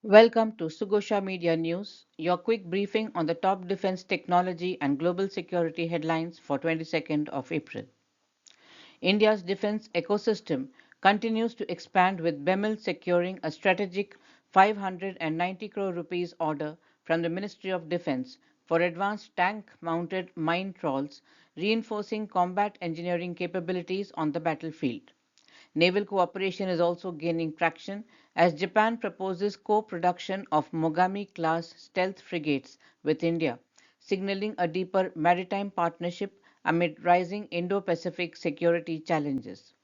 Welcome to Sugosha Media News, your quick briefing on the top defense technology and global security headlines for 22nd of April. India's defense ecosystem continues to expand with BEML securing a strategic 590 crore rupees order from the Ministry of Defense for advanced tank-mounted mine trawls, reinforcing combat engineering capabilities on the battlefield. Naval cooperation is also gaining traction as Japan proposes co-production of Mogami-Class stealth frigates with India, signaling a deeper maritime partnership amid rising Indo-Pacific security challenges.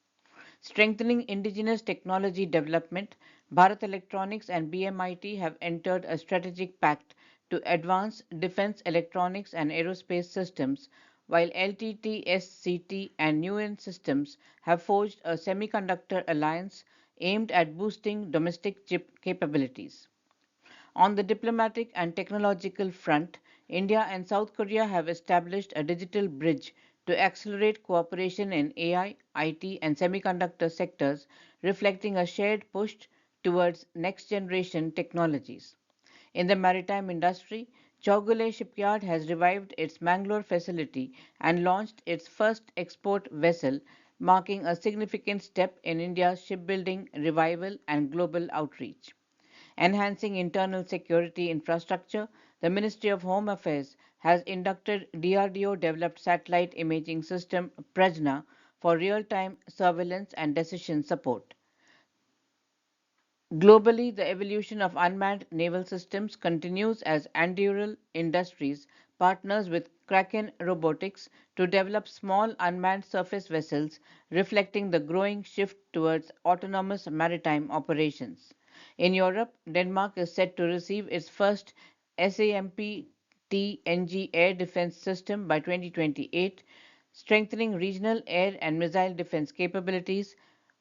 Strengthening indigenous technology development, Bharat Electronics and BMIT have entered a strategic pact to advance defense electronics and aerospace systems, while LTSCT and Newen systems have forged a semiconductor alliance aimed at boosting domestic chip capabilities. On the diplomatic and technological front, India and South Korea have established a digital bridge to accelerate cooperation in AI, IT, and semiconductor sectors, reflecting a shared push towards next generation technologies. In the maritime industry, Chowgule Shipyard has revived its Mangalore facility and launched its first export vessel, marking a significant step in India's shipbuilding revival and global outreach. Enhancing internal security infrastructure, the Ministry of Home Affairs has inducted DRDO-developed satellite imaging system Prajna for real-time surveillance and decision support. Globally, the evolution of unmanned naval systems continues as Anduril Industries partners with Kraken Robotics to develop small unmanned surface vessels, reflecting the growing shift towards autonomous maritime operations. In Europe, Denmark is set to receive its first SAMP TNG air defense system by 2028, strengthening regional air and missile defense capabilities.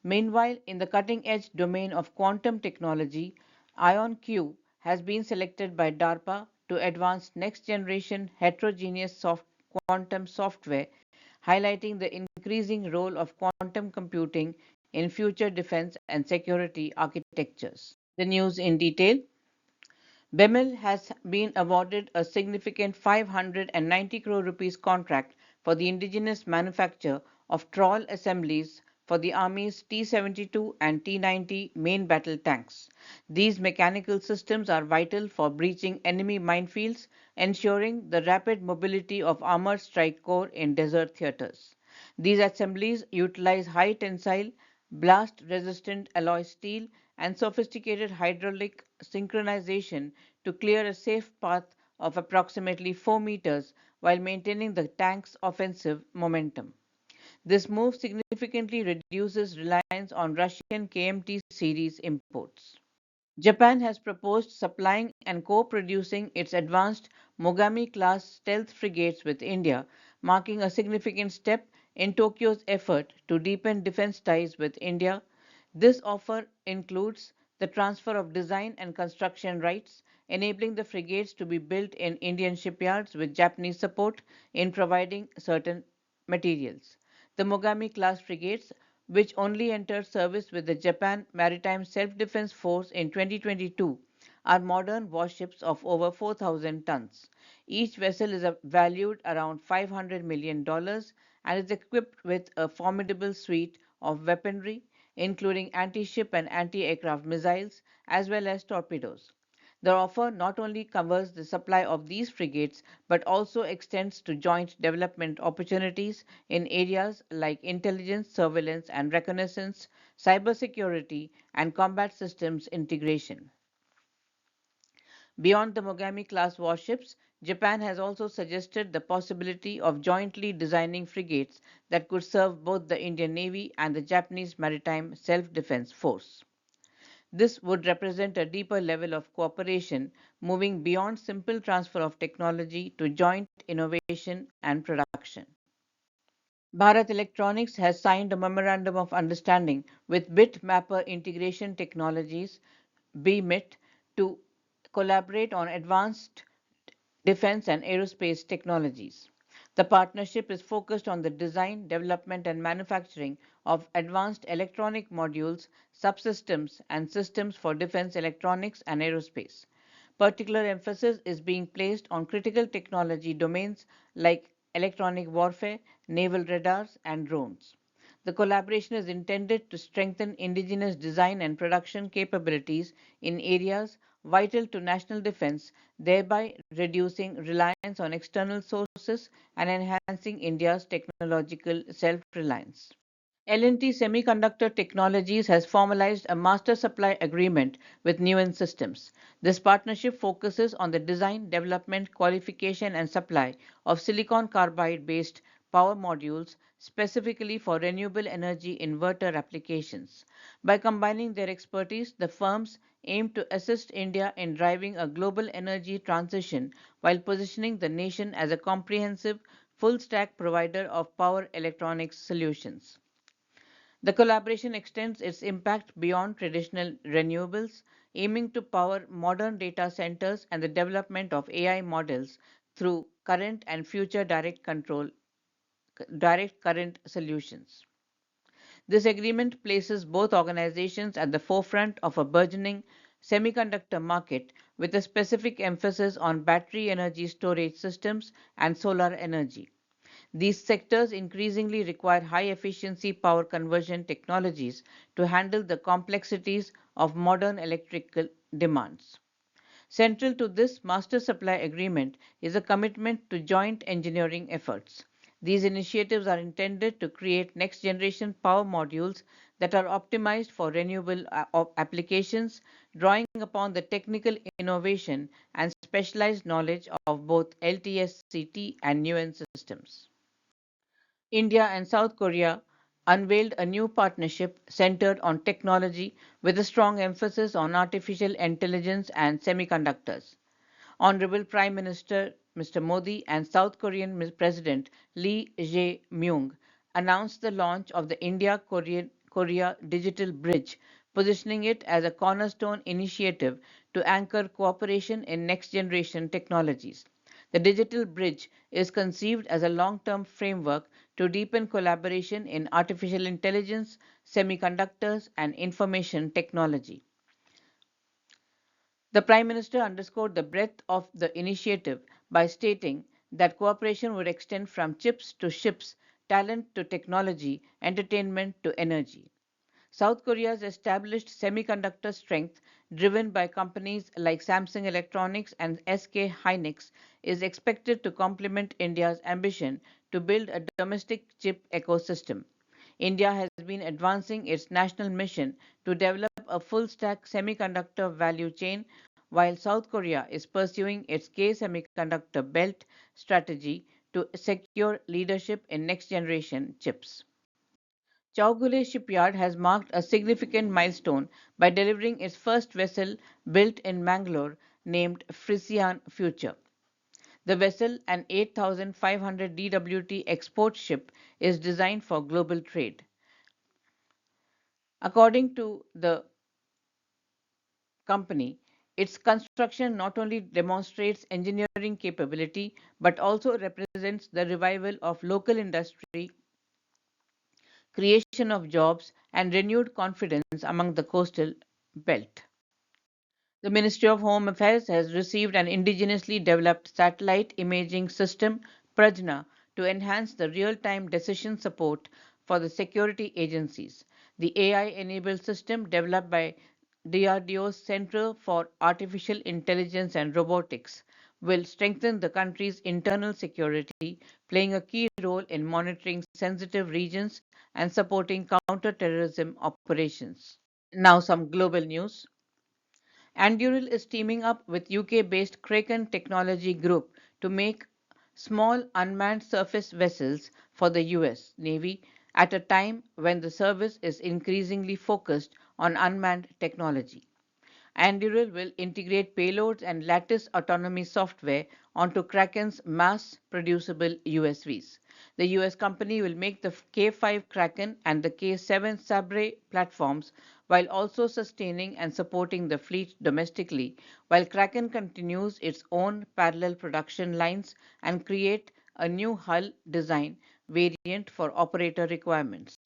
Meanwhile, in the cutting edge domain of quantum technology, IonQ has been selected by DARPA to advance next generation heterogeneous quantum software, highlighting the increasing role of quantum computing in future defense and security architectures. The news in detail. BEML has been awarded a significant 590 crore rupees contract for the indigenous manufacture of trawl assemblies for the Army's T-72 and T-90 main battle tanks. These mechanical systems are vital for breaching enemy minefields, ensuring the rapid mobility of armored strike corps in desert theaters. These assemblies utilize high tensile, blast resistant alloy steel and sophisticated hydraulic synchronization to clear a safe path of approximately 4 meters while maintaining the tank's offensive momentum. This move significantly reduces reliance on Russian KMT series imports. Japan has proposed supplying and co-producing its advanced Mogami-class stealth frigates with India, marking a significant step in Tokyo's effort to deepen defense ties with India. This offer includes the transfer of design and construction rights, enabling the frigates to be built in Indian shipyards with Japanese support in providing certain materials. The Mogami-class frigates, which only entered service with the Japan Maritime Self-Defense Force in 2022, are modern warships of over 4,000 tons. Each vessel is valued around $500 million and is equipped with a formidable suite of weaponry, including anti-ship and anti-aircraft missiles, as well as torpedoes. The offer not only covers the supply of these frigates but also extends to joint development opportunities in areas like intelligence, surveillance and reconnaissance, cybersecurity, and combat systems integration. Beyond the Mogami-class warships, Japan has also suggested the possibility of jointly designing frigates that could serve both the Indian Navy and the Japanese Maritime Self-Defense Force. This would represent a deeper level of cooperation, moving beyond simple transfer of technology to joint innovation and production. Bharat Electronics has signed a memorandum of understanding with Bitmapper Integration Technologies (BEMIT) to collaborate on advanced defense and aerospace technologies. The partnership is focused on the design, development, and manufacturing of advanced electronic modules, subsystems, and systems for defense electronics and aerospace. Particular emphasis is being placed on critical technology domains like electronic warfare, naval radars, and drones. The collaboration is intended to strengthen indigenous design and production capabilities in areas vital to national defense, thereby reducing reliance on external sources and enhancing India's technological self-reliance. L&T Semiconductor Technologies has formalized a master supply agreement with Newen Systems. This partnership focuses on the design, development, qualification, and supply of silicon carbide based power modules specifically for renewable energy inverter applications. By combining their expertise, the firms aim to assist India in driving a global energy transition while positioning the nation as a comprehensive, full stack provider of power electronics solutions. The collaboration extends its impact beyond traditional renewables, aiming to power modern data centers and the development of AI models through current and future direct current solutions. This agreement places both organizations at the forefront of a burgeoning semiconductor market with a specific emphasis on battery energy storage systems and solar energy. These sectors increasingly require high efficiency power conversion technologies to handle the complexities of modern electrical demands. Central to this master supply agreement is a commitment to joint engineering efforts. These initiatives are intended to create next generation power modules that are optimized for renewable applications, drawing upon the technical innovation and specialized knowledge of both LTSCT and Newen systems. India and South Korea unveiled a new partnership centered on technology with a strong emphasis on artificial intelligence and semiconductors. Honorable Prime Minister Mr. Modi and South Korean President Lee Jae-myung announced the launch of the India-Korea Digital Bridge, positioning it as a cornerstone initiative to anchor cooperation in next-generation technologies. The Digital Bridge is conceived as a long-term framework to deepen collaboration in artificial intelligence, semiconductors, and information technology. The Prime Minister underscored the breadth of the initiative by stating that cooperation would extend from chips to ships, talent to technology, entertainment to energy. South Korea's established semiconductor strength, driven by companies like Samsung Electronics and SK Hynix, is expected to complement India's ambition to build a domestic chip ecosystem. India has been advancing its national mission to develop a full stack semiconductor value chain, while South Korea is pursuing its K semiconductor belt strategy to secure leadership in next generation chips. Chowgule Shipyard has marked a significant milestone by delivering its first vessel built in Mangalore named Frisian Future. The vessel, an 8,500 DWT export ship, is designed for global trade. According to the company, its construction not only demonstrates engineering capability but also represents the revival of local industry, creation of jobs, and renewed confidence among the coastal belt. The Ministry of Home Affairs has received an indigenously developed satellite imaging system, Prajna, to enhance the real time decision support for the security agencies. The AI enabled system developed by DRDO's Center for Artificial Intelligence and Robotics will strengthen the country's internal security, playing a key role in monitoring sensitive regions and supporting counter-terrorism operations. Now, some global news. Anduril is teaming up with UK-based Kraken Technology Group to make small unmanned surface vessels for the US Navy at a time when the service is increasingly focused on unmanned technology. Anduril will integrate payloads and lattice autonomy software onto Kraken's mass producible USVs. The US company will make the K5 Kraken and the K7 Sabre platforms while also sustaining and supporting the fleet domestically, while Kraken continues its own parallel production lines and create a new hull design variant for operator requirements.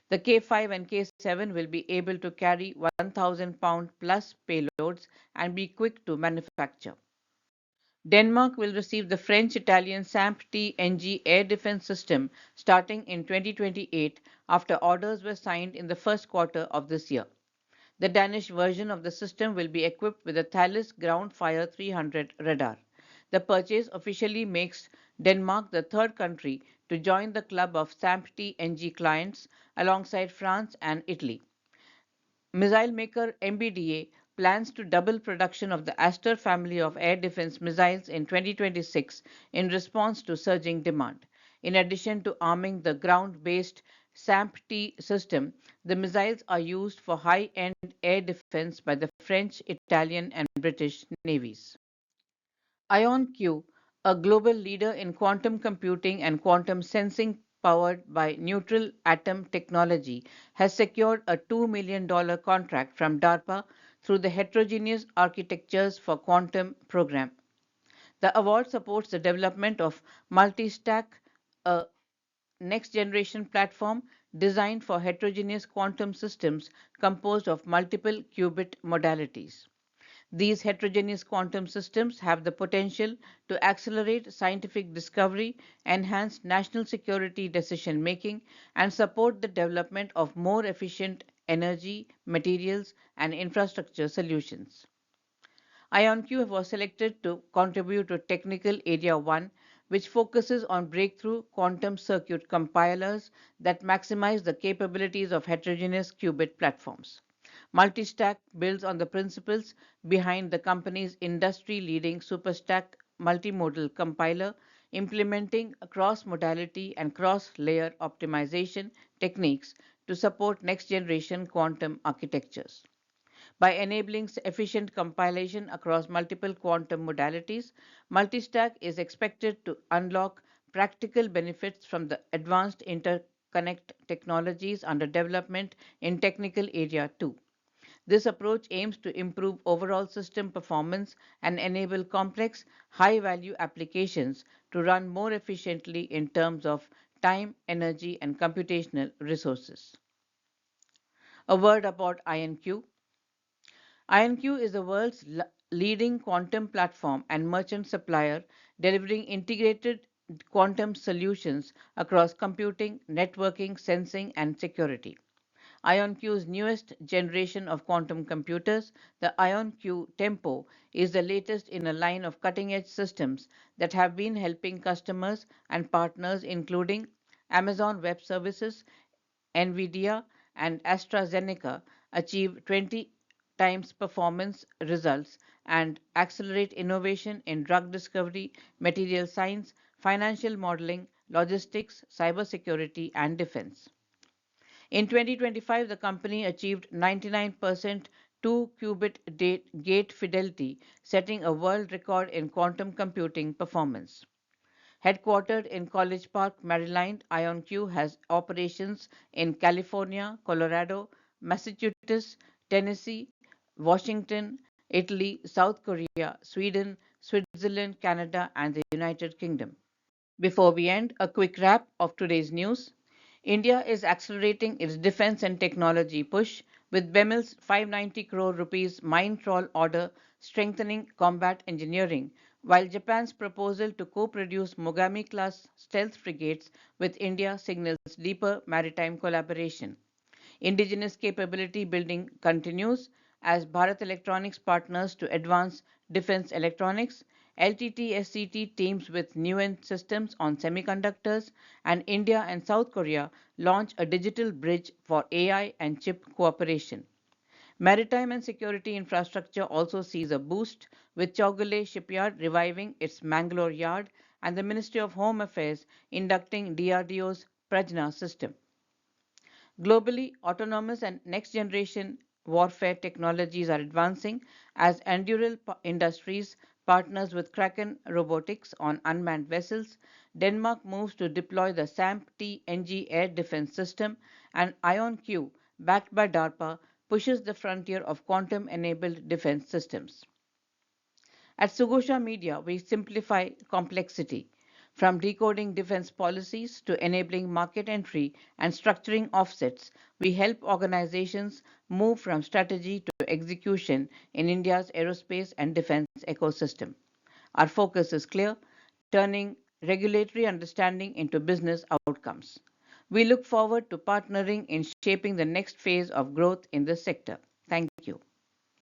The K5 and K7 will be able to carry 1,000-pound plus payloads and be quick to manufacture. Denmark will receive the French-Italian SAMP-T NG air defense system starting in 2028 after orders were signed in the first quarter of this year. The Danish version of the system will be equipped with a Thales Ground Fire 300 radar. The purchase officially makes Denmark the third country to join the club of SAMP-T NG clients alongside France and Italy. Missile maker MBDA plans to double production of the Aster family of air defense missiles in 2026 in response to surging demand. In addition to arming the ground-based SAMP-T system, the missiles are used for high-end air defense by the French, Italian, and British navies. IonQ, a global leader in quantum computing and quantum sensing powered by neutral atom technology, has secured a $2 million contract from DARPA through the Heterogeneous Architectures for Quantum program. The award supports the development of Multistack, a next generation platform designed for heterogeneous quantum systems composed of multiple qubit modalities. These heterogeneous quantum systems have the potential to accelerate scientific discovery, enhance national security decision making, and support the development of more efficient energy, materials, and infrastructure solutions. IonQ was selected to contribute to Technical Area 1, which focuses on breakthrough quantum circuit compilers that maximize the capabilities of heterogeneous qubit platforms. Multistack builds on the principles behind the company's industry-leading SuperStack multimodal compiler, implementing cross-modality and cross-layer optimization techniques to support next-generation quantum architectures. By enabling efficient compilation across multiple quantum modalities, Multistack is expected to unlock practical benefits from the advanced interconnect technologies under development in Technical Area 2. This approach aims to improve overall system performance and enable complex, high-value applications to run more efficiently in terms of time, energy, and computational resources. A word about IonQ. IonQ is the world's leading quantum platform and merchant supplier, delivering integrated quantum solutions across computing, networking, sensing, and security. IonQ's newest generation of quantum computers, the IonQ Tempo, is the latest in a line of cutting-edge systems that have been helping customers and partners including Amazon Web Services, NVIDIA, and AstraZeneca achieve 20 times performance results and accelerate innovation in drug discovery, material science, financial modeling, logistics, cybersecurity, and defense. In 2025, the company achieved 99% 2-qubit gate fidelity, setting a world record in quantum computing performance. Headquartered in College Park, Maryland, IonQ has operations in California, Colorado, Massachusetts, Tennessee, Washington, Italy, South Korea, Sweden, Switzerland, Canada, and the United Kingdom. Before we end, a quick wrap of today's news. India is accelerating its defense and technology push with BEML's 590 crore rupees mine trawl order strengthening combat engineering, while Japan's proposal to co-produce Mogami-Class stealth frigates with India signals deeper maritime collaboration. Indigenous capability building continues as Bharat Electronics partners to advance defense electronics. LTSCT teams with Newen systems on semiconductors, and India and South Korea launch a digital bridge for AI and chip cooperation. Maritime and security infrastructure also sees a boost, with Chowgule Shipyard reviving its Mangalore yard and the Ministry of Home Affairs inducting DRDO's Prajna system. Globally, autonomous and next generation warfare technologies are advancing as Anduril Industries partners with Kraken robotics on unmanned vessels, Denmark moves to deploy the SAMP-T NG air defense system, and IonQ, backed by DARPA, pushes the frontier of quantum-enabled defense systems. At Sugosha Media, we simplify complexity. From decoding defense policies to enabling market entry and structuring offsets, we help organizations move from strategy to execution in India's aerospace and defense ecosystem. Our focus is clear: turning regulatory understanding into business outcomes. We look forward to partnering in shaping the next phase of growth in this sector. Thank you.